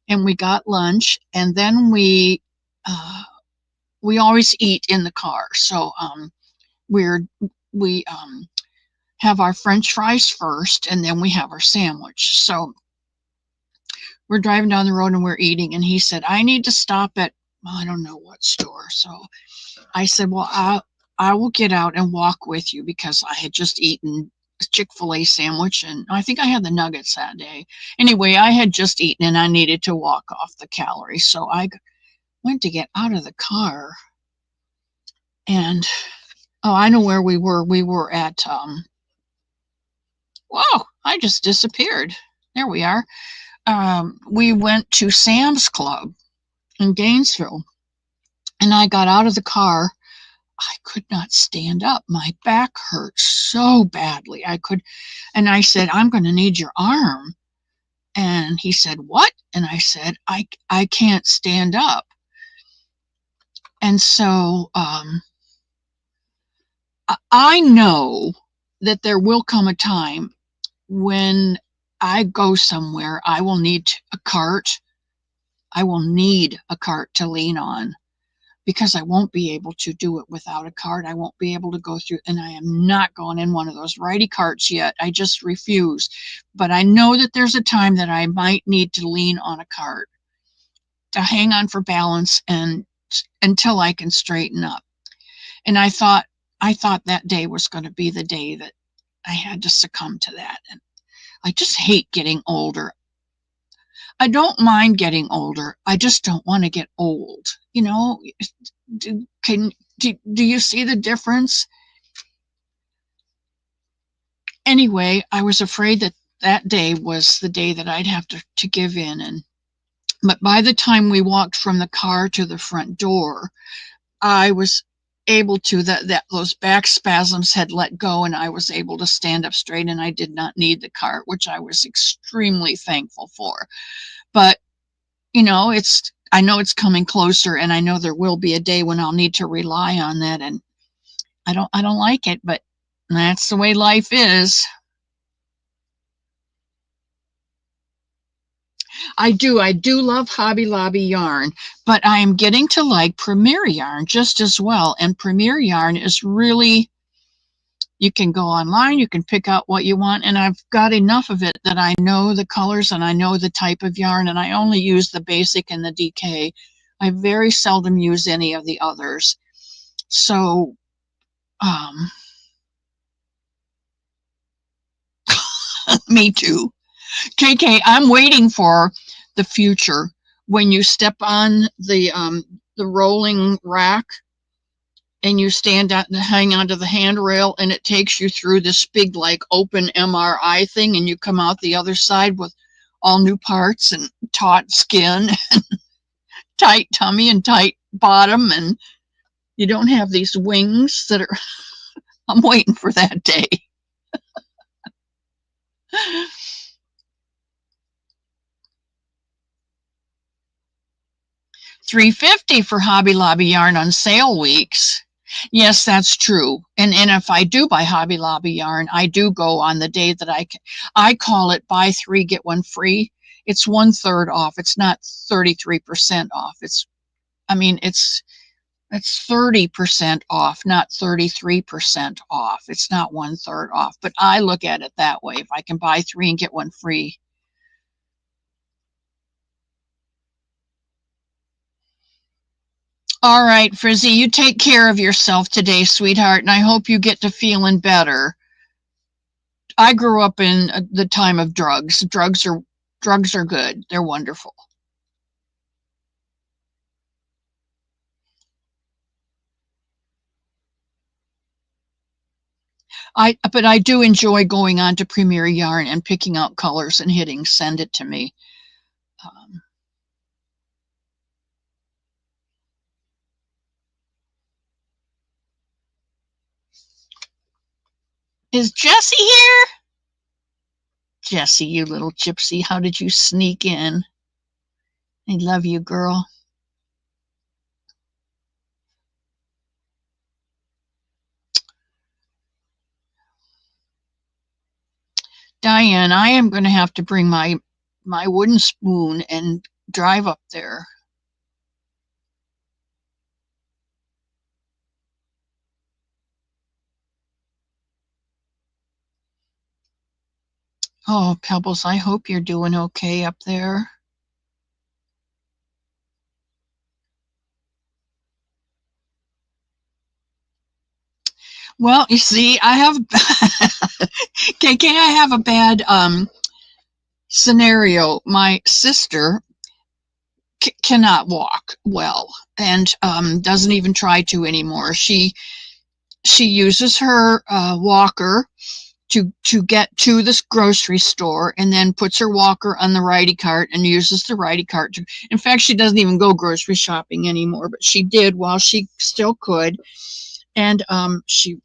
and we got lunch, and then we always eat in the car. So we have our French fries first, and then we have our sandwich. So we're driving down the road and we're eating, and he said, "I need to stop at, I don't know what store." So I said, "Well, I will get out and walk with you," because I had just eaten a Chick-fil-A sandwich, and I think I had the nuggets that day. Anyway, I had just eaten and I needed to walk off the calories. So I went to get out of the car, and I know where we were. We were at, whoa, I just disappeared. There we are. We went to Sam's Club in Gainesville, and I got out of the car. I could not stand up. My back hurt so badly. And I said, "I'm going to need your arm." And he said, "What?" And I said, I can't stand up. And so I know that there will come a time when I go somewhere, I will need a cart. I will need a cart to lean on, because I won't be able to do it without a cart. I won't be able to go through, and I am not going in one of those righty carts yet. I just refuse. But I know that there's a time that I might need to lean on a cart to hang on for balance and until I can straighten up. And I thought that day was going to be the day that I had to succumb to that. And I just hate getting older. I don't mind getting older. I just don't want to get old. You know, do you see the difference? Anyway, I was afraid that that day was the day that I'd have to give in. But by the time we walked from the car to the front door, I was able to, that those back spasms had let go, and I was able to stand up straight, and I did not need the cart, which I was extremely thankful for. But you know, I know it's coming closer, and I know there will be a day when I'll need to rely on that, and I don't like it, but that's the way life is. I do love Hobby Lobby yarn, but I am getting to like Premier Yarn just as well. And Premier Yarn is really, you can go online, you can pick out what you want, and I've got enough of it that I know the colors and I know the type of yarn, and I only use the basic and the DK. I very seldom use any of the others. So, me too. KK, I'm waiting for the future when you step on the rolling rack and you stand out and hang onto the handrail, and it takes you through this big like open MRI thing, and you come out the other side with all new parts and taut skin and tight tummy and tight bottom, and you don't have these wings that are I'm waiting for that day. $3.50 for Hobby Lobby yarn on sale weeks. Yes, that's true. And if I do buy Hobby Lobby yarn, I do go on the day that I call it buy 3 get 1 free. It's 1/3 off. It's not 33% off. It's 30% off, not 33% off. It's not 1/3 off, but I look at it that way. If I can buy 3 and get 1 free. All right, Frizzy, you take care of yourself today, sweetheart, and I hope you get to feeling better. I grew up in the time of drugs. Drugs are good. They're wonderful. But I do enjoy going on to Premier Yarn and picking out colors and hitting send it to me. Is Jessie here? Jessie, you little gypsy, how did you sneak in? I love you, girl. Diane, I am going to have to bring my wooden spoon and drive up there. Oh, Pebbles, I hope you're doing okay up there. Well, you see, I have KK, I have a bad scenario. My sister cannot walk well and doesn't even try to anymore. She uses her walker to get to this grocery store, and then puts her walker on the righty cart and uses the righty cart to, in fact, she doesn't even go grocery shopping anymore, but she did while she still could. And she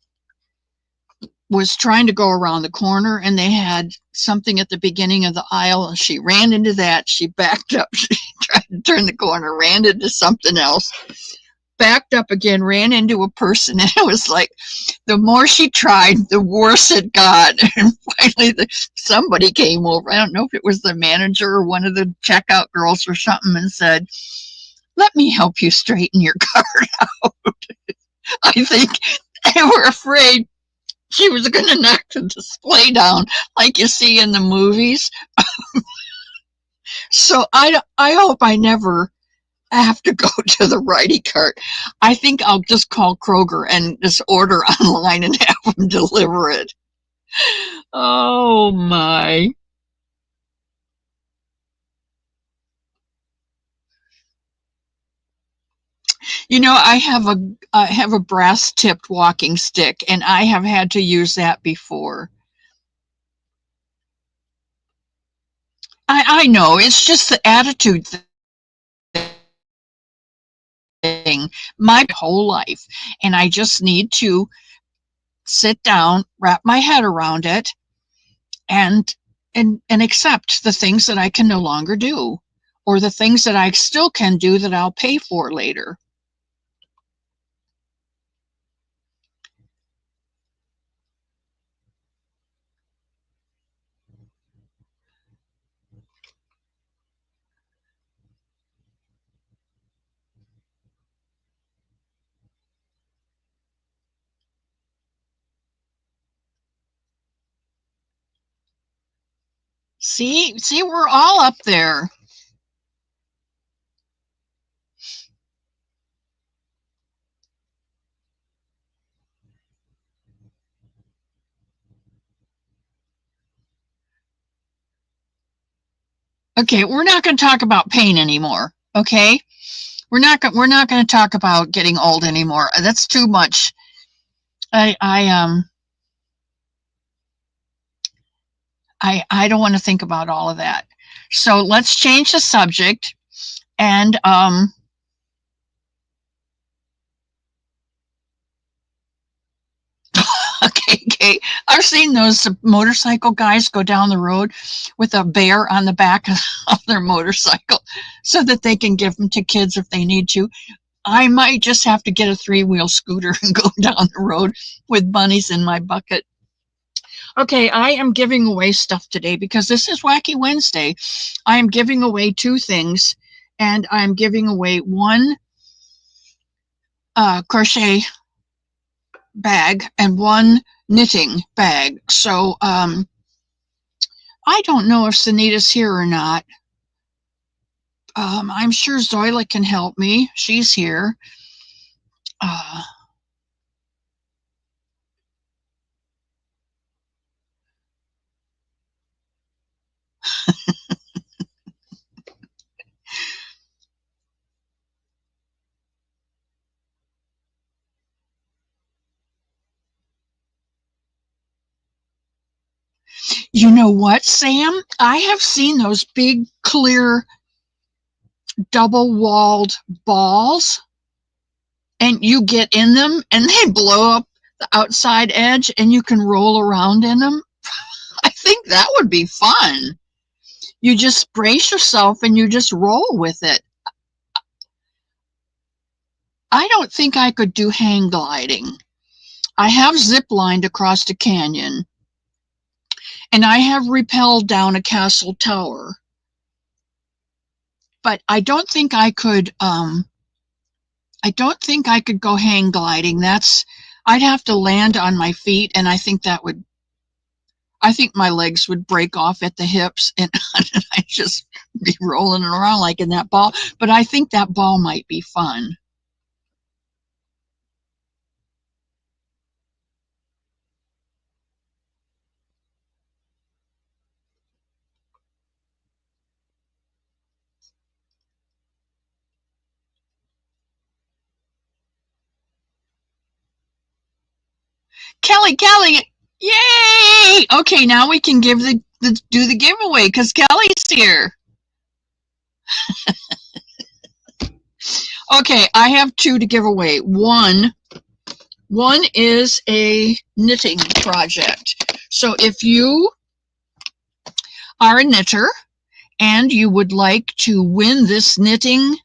was trying to go around the corner, and they had something at the beginning of the aisle, and she ran into that. She backed up, she tried to turn the corner, ran into something else, backed up again, ran into a person, and it was like the more she tried, the worse it got. And finally somebody came over, I don't know if it was the manager or one of the checkout girls or something, and said, Let me help you straighten your card out. I think they were afraid she was going to knock the display down like you see in the movies. So I hope I never have to go to the righty cart. I think I'll just call Kroger and just order online and have them deliver it. Oh my. You know, I have a brass tipped walking stick, and I have had to use that before. I know it's just the attitude thing my whole life, and I just need to sit down, wrap my head around it, and and accept the things that I can no longer do, or the things that I still can do that I'll pay for later. See, we're all up there. Okay, we're not going to talk about pain anymore. Okay, we're not going to talk about getting old anymore. That's too much. I I don't want to think about all of that. So let's change the subject. And okay, I've seen those motorcycle guys go down the road with a bear on the back of their motorcycle so that they can give them to kids if they need to. I might just have to get a three-wheel scooter and go down the road with bunnies in my bucket. Okay, I am giving away stuff today because this is Wacky Wednesday. I am giving away two things, and I'm giving away one crochet bag and one knitting bag. So I don't know if Sunita's here or not. I'm sure Zoila can help me. She's here. Uh, you know what, Sam? I have seen those big, clear, double-walled balls, and you get in them, and they blow up the outside edge, and you can roll around in them. I think that would be fun. You just brace yourself, and you just roll with it. I don't think I could do hang gliding. I have zip lined across a canyon, and I have rappelled down a castle tower. But I don't think I could. I don't think I could go hang gliding. I'd have to land on my feet, and I think that would. I think my legs would break off at the hips, and I'd just be rolling around like in that ball. But I think that ball might be fun. Kelly, yay! Okay, now we can do the giveaway because Kelly's here. Okay, I have two to give away. One is a knitting project. So if you are a knitter and you would like to win this knitting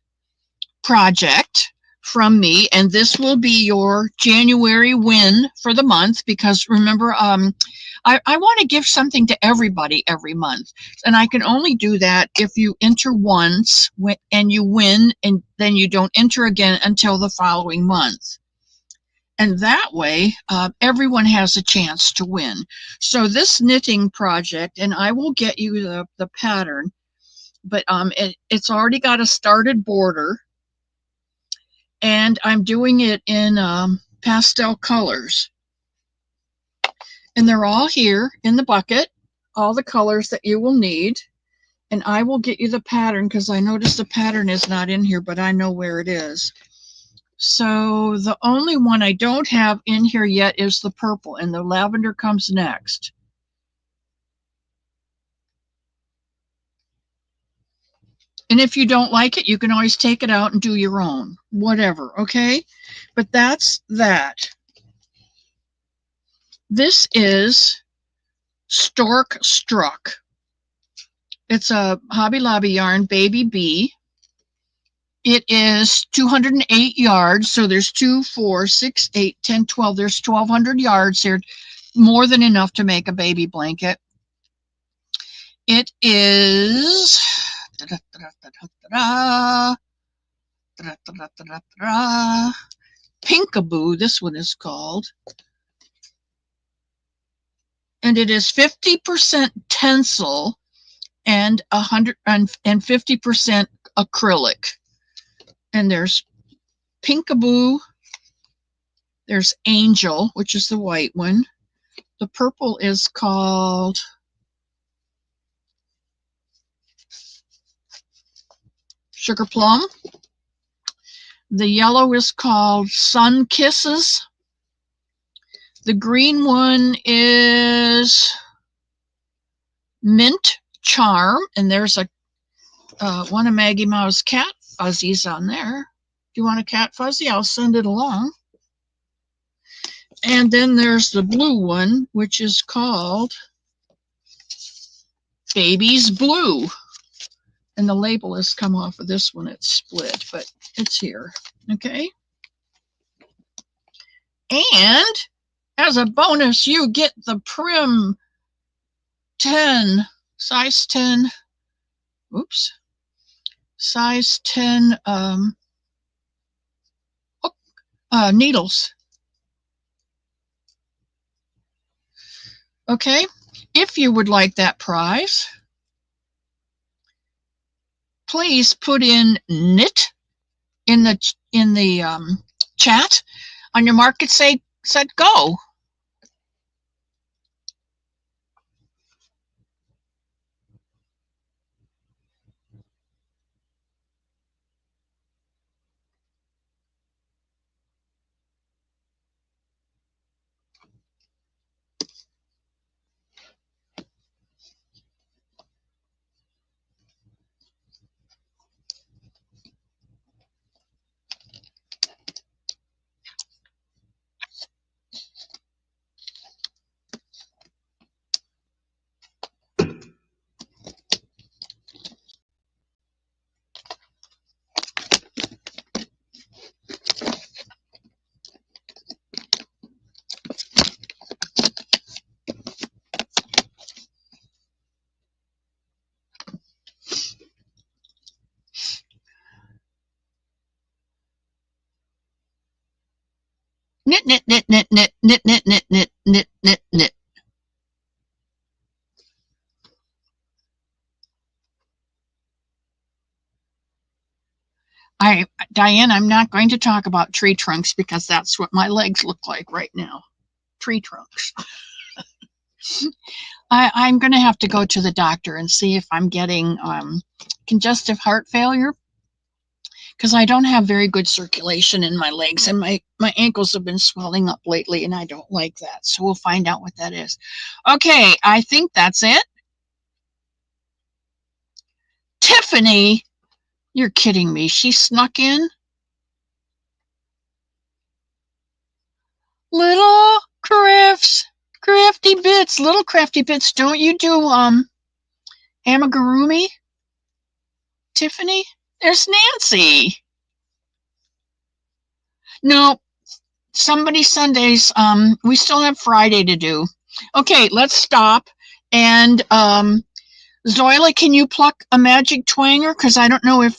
project from me, and this will be your January win for the month, because remember, I want to give something to everybody every month, and I can only do that if you enter once and you win, and then you don't enter again until the following month. And that way, everyone has a chance to win. So this knitting project, and I will get you the pattern, but it's already got a started border, and I'm doing it in pastel colors. And they're all here in the bucket, all the colors that you will need. And I will get you the pattern, because I noticed the pattern is not in here, but I know where it is. So the only one I don't have in here yet is the purple, and the lavender comes next. And if you don't like it, you can always take it out and do your own, whatever, okay? But that's that. This is Stork Struck. It's a Hobby Lobby yarn, Baby B. It is 208 yards, so there's 2, 4, 6, 8, 10, 12. There's 1,200 yards here, more than enough to make a baby blanket. It is Pinkaboo, this one is called. And it is 50% tencel and 150% acrylic. And there's Pinkaboo, there's Angel, which is the white one. The purple is called Sugar Plum. The yellow is called Sun Kisses. The green one is Mint Charm, and there's a one of Maggie Mouse's cat fuzzies on there. If you want a cat fuzzy, I'll send it along. And then there's the blue one, which is called Baby's Blue. And the label has come off of this one. It's split, but it's here. Okay. And as a bonus, you get the Prim 10, size 10, oops, size 10 needles. Okay. If you would like that prize, please put in knit in the chat. On your mark, it said go. Knit, knit, knit, knit, knit, knit, knit, knit, knit, knit, knit, knit. Diane, I'm not going to talk about tree trunks, because that's what my legs look like right now. Tree trunks. I'm going to have to go to the doctor and see if I'm getting congestive heart failure, because I don't have very good circulation in my legs, and my ankles have been swelling up lately, and I don't like that. So we'll find out what that is. Okay, I think that's it. Tiffany, you're kidding me. She snuck in. Little crafty bits, little crafty bits. Don't you do amigurumi, Tiffany? There's Nancy. No, somebody Sundays. We still have Friday to do. Okay, let's stop. And Zoila, can you pluck a magic twanger? Because I don't know if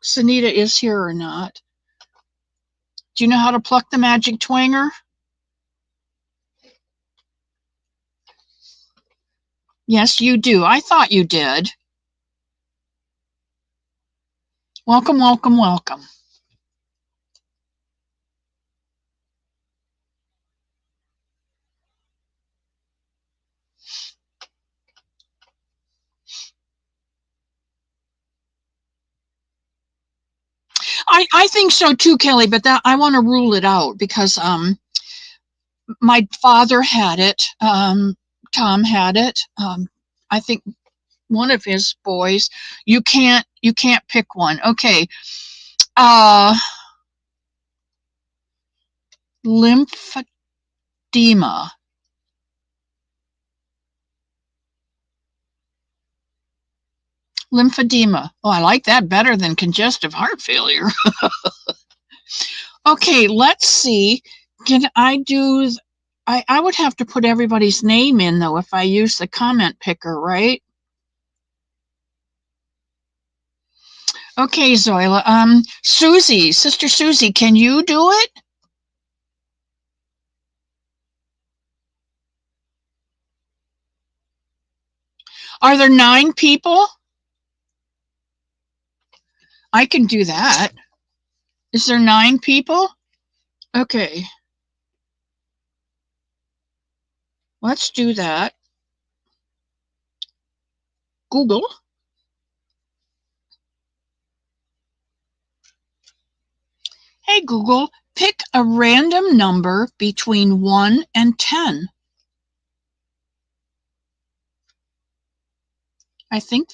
Sunita is here or not. Do you know how to pluck the magic twanger? Yes, you do. I thought you did. Welcome, welcome, welcome. I think so too, Kelly, but that I want to rule it out because my father had it. Tom had it. I think one of his boys. You can't pick one. Okay. Lymphedema. Lymphedema. Oh, I like that better than congestive heart failure. Okay, let's see. Can I do? I would have to put everybody's name in though if I use the comment picker, right? Okay, Zoila. Susie, Sister Susie, can you do it? Are there 9 people? I can do that. Is there 9 people? Okay. Let's do that. Google. Hey, Google, pick a random number between 1 and 10. I think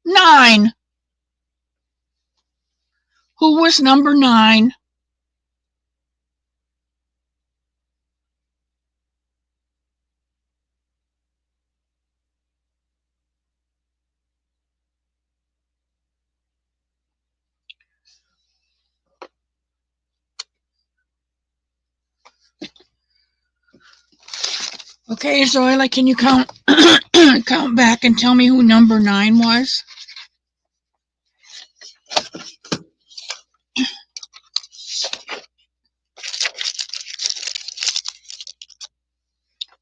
9. Who was number 9? Okay, Zoila, can you count count back and tell me who number 9 was?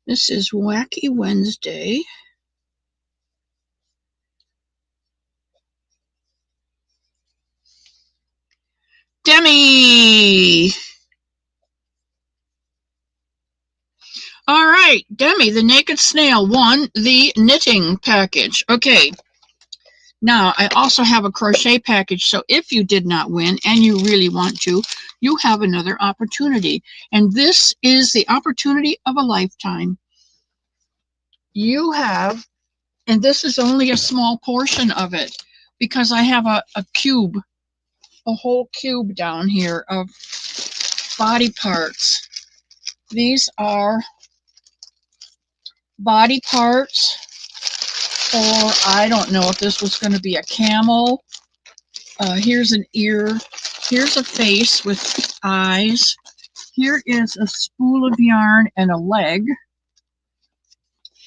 This is Wacky Wednesday. Demi! All right, Demi, the naked snail won the knitting package. Okay. Now, I also have a crochet package, so if you did not win and you really want to, you have another opportunity. And this is the opportunity of a lifetime. You have, and this is only a small portion of it, because I have a cube, a whole cube down here of body parts. These are body parts for, I don't know if this was going to be a camel. Here's an ear. Here's a face with eyes. Here is a spool of yarn and a leg.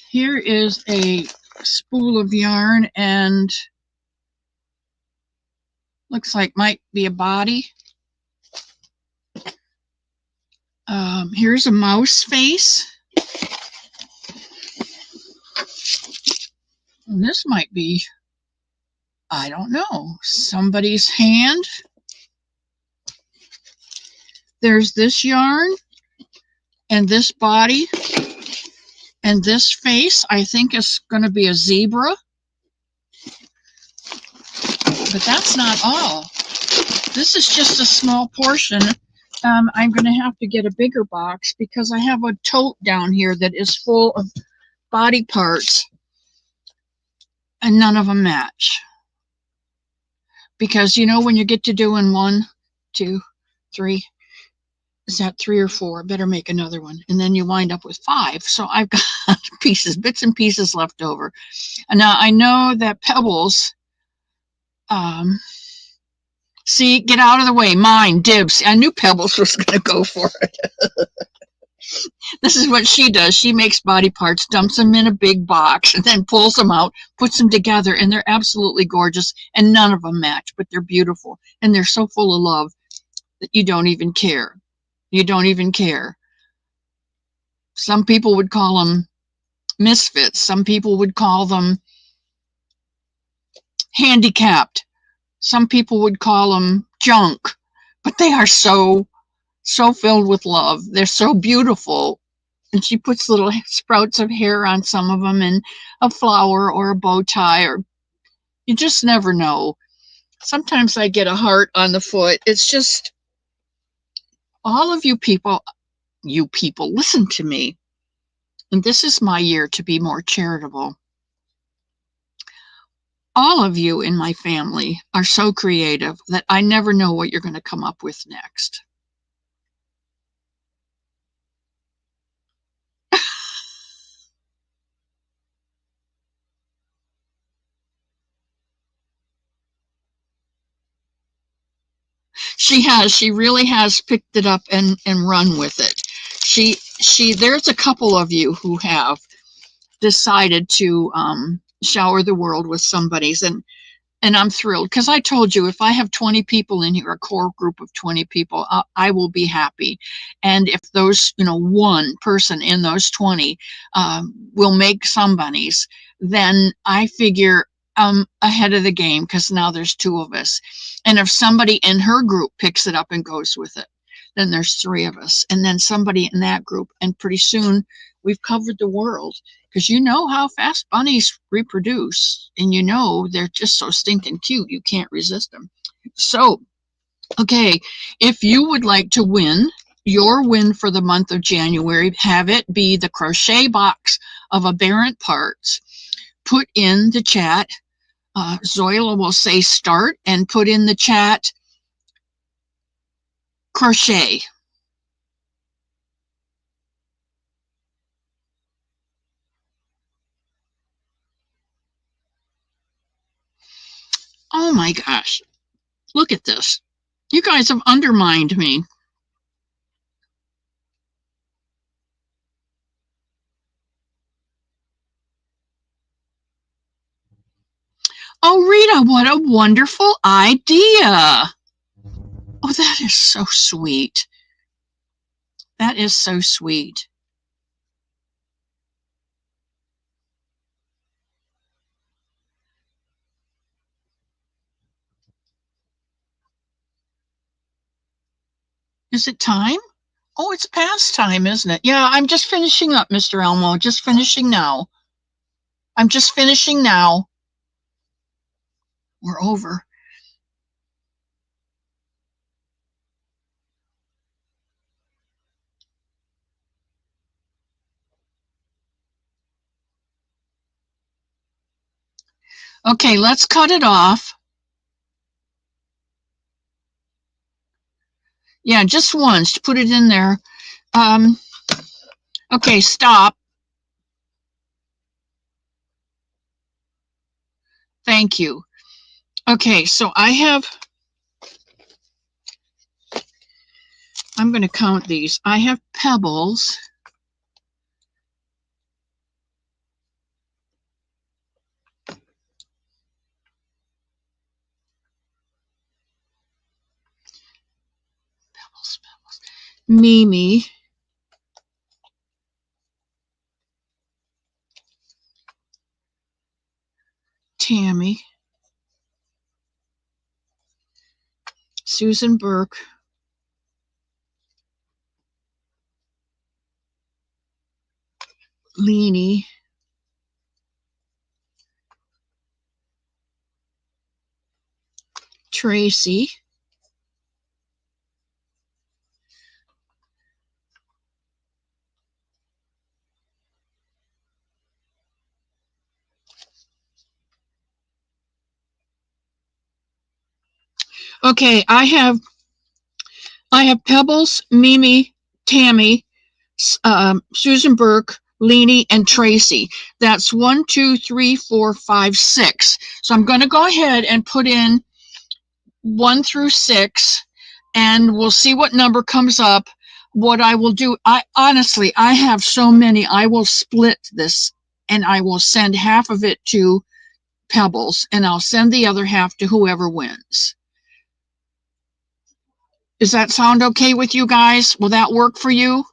Here is a spool of yarn and looks like might be a body. Here's a mouse face. And this might be, I don't know, somebody's hand. There's this yarn and this body and this face. I think is going to be a zebra. But that's not all. This is just a small portion. I'm going to have to get a bigger box because I have a tote down here that is full of body parts and none of them match. Because you know when you get to doing 1, 2, 3, Is that 3 or 4? Better make another one. And then you wind up with 5. So I've got bits and pieces left over. And now I know that Pebbles, um, see, get out of the way. Mine, dibs. I knew Pebbles was going to go for it. This is what she does. She makes body parts, dumps them in a big box, and then pulls them out, puts them together, and they're absolutely gorgeous. And none of them match, but they're beautiful. And they're so full of love that you don't even care. You don't even care. Some people would call them misfits. Some people would call them handicapped. Some people would call them junk. But they are so filled with love. They're so beautiful. And she puts little sprouts of hair on some of them and a flower or a bow tie, or you just never know. Sometimes I get a heart on the foot. It's just all of you people, listen to me. And this is my year to be more charitable. All of you in my family are so creative that I never know what you're going to come up with next. She really has picked it up and run with it. There's a couple of you who have decided to shower the world with somebody's, and I'm thrilled because I told you if I have 20 people in here, a core group of 20 people, I will be happy. And if those, one person in those 20 will make somebody's, then I figure I'm ahead of the game because now there's 2 of us. And if somebody in her group picks it up and goes with it, then there's 3 of us. And then somebody in that group, and pretty soon we've covered the world. Because you know how fast bunnies reproduce, and they're just so stinking cute, you can't resist them. So, okay, if you would like to win your win for the month of January, have it be the crochet box of aberrant parts. Put in the chat, Zoila will say start, and put in the chat crochet. Oh my gosh, look at this. You guys have undermined me. Oh, Rita, what a wonderful idea. Oh, that is so sweet. That is so sweet. Is it time? Oh, it's past time, isn't it? Yeah, I'm just finishing up, Mr. Elmo. Just finishing now. I'm just finishing now. We're over. Okay, let's cut it off. Yeah, just once to put it in there. Okay, stop. Thank you. Okay, so I'm going to count these. I have pebbles. Mimi, Tammy, Susan Burke, Leanie, Tracy, okay, I have I have Pebbles, Mimi, Tammy, Susan Burke, Leanie, and Tracy. That's 1, 2, 3, 4, 5, 6. So I'm going to go ahead and put in 1 through 6, and we'll see what number comes up. What I will do, I have so many. I will split this, and I will send half of it to Pebbles, and I'll send the other half to whoever wins. Does that sound okay with you guys? Will that work for you?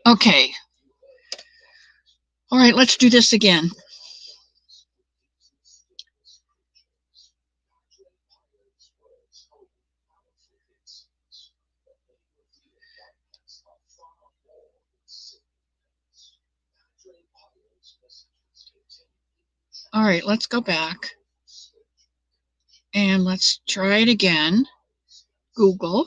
Okay. All right, let's do this again. All right, let's go back. And let's try it again. Google.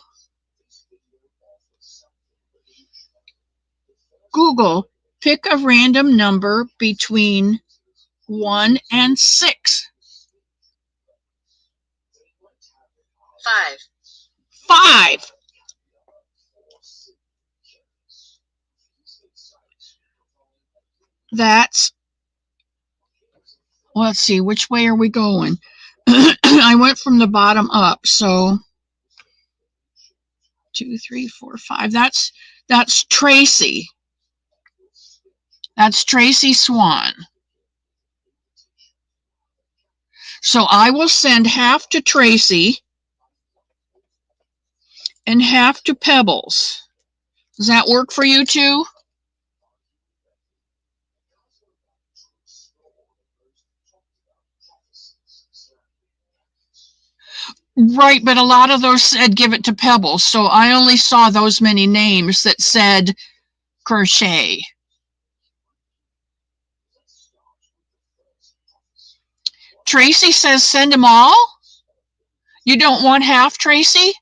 Google, pick a random number between 1 and 6. 5. 5. That's, let's see, which way are we going? I went from the bottom up, so 2, 3, 4, 5. That's Tracy. That's Tracy Swan. So I will send half to Tracy and half to Pebbles. Does that work for you too? Right, but a lot of those said give it to Pebbles, so I only saw those many names that said crochet. Tracy says send them all? You don't want half, Tracy?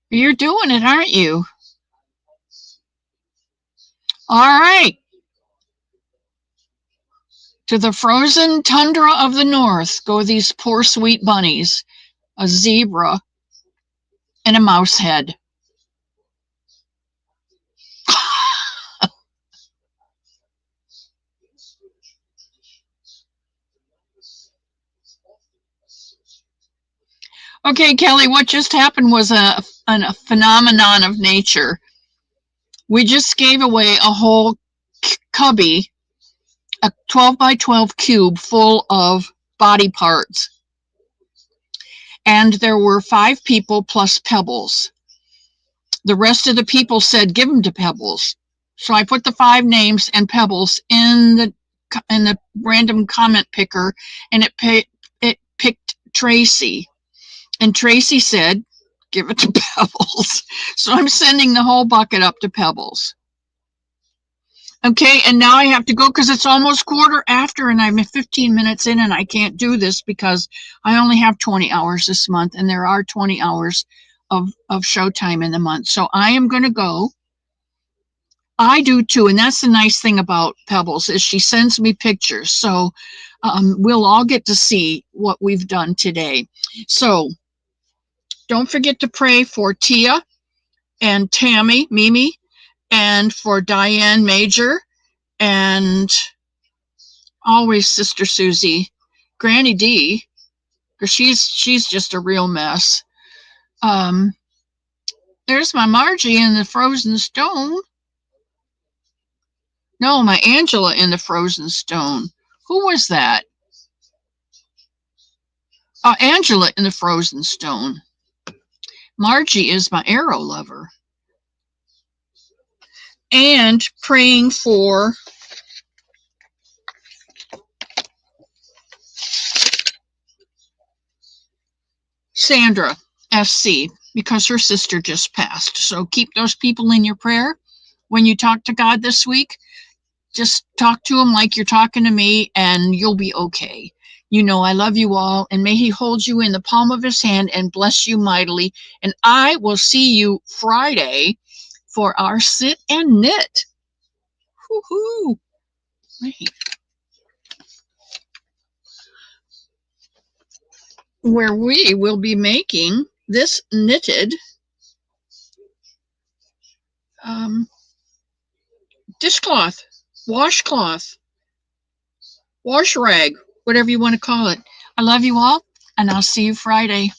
You're doing it, aren't you? All right. To the frozen tundra of the north go these poor sweet bunnies, a zebra and a mouse head. Okay, Kelly, what just happened was a phenomenon of nature. We just gave away a whole cubby, a 12 by 12 cube full of body parts. And there were 5 people plus Pebbles. The rest of the people said, give them to Pebbles. So I put the 5 names and Pebbles in the random comment picker, and it picked Tracy. And Tracy said, give it to Pebbles. So I'm sending the whole bucket up to Pebbles. Okay, and now I have to go because it's almost 1:15 and I'm 15 minutes in and I can't do this because I only have 20 hours this month and there are 20 hours of showtime in the month. So I am going to go. I do too, and that's the nice thing about Pebbles is she sends me pictures. So we'll all get to see what we've done today. So don't forget to pray for Tia and Tammy, Mimi, and for Diane Major, and always Sister Susie, Granny D, because she's just a real mess. There's my Margie in the frozen stone. No, my Angela in the frozen stone. Who was that? Angela in the frozen stone. Margie is my arrow lover. and praying for Sandra SC because her sister just passed. So keep those people in your prayer. When you talk to God this week, just talk to him like you're talking to me, and you'll be okay. You know, I love you all, and may he hold you in the palm of his hand and bless you mightily. And I will see you Friday for our sit and knit. Woohoo! Wait. Where we will be making this knitted dishcloth, washcloth, wash rag, whatever you want to call it. I love you all, and I'll see you Friday.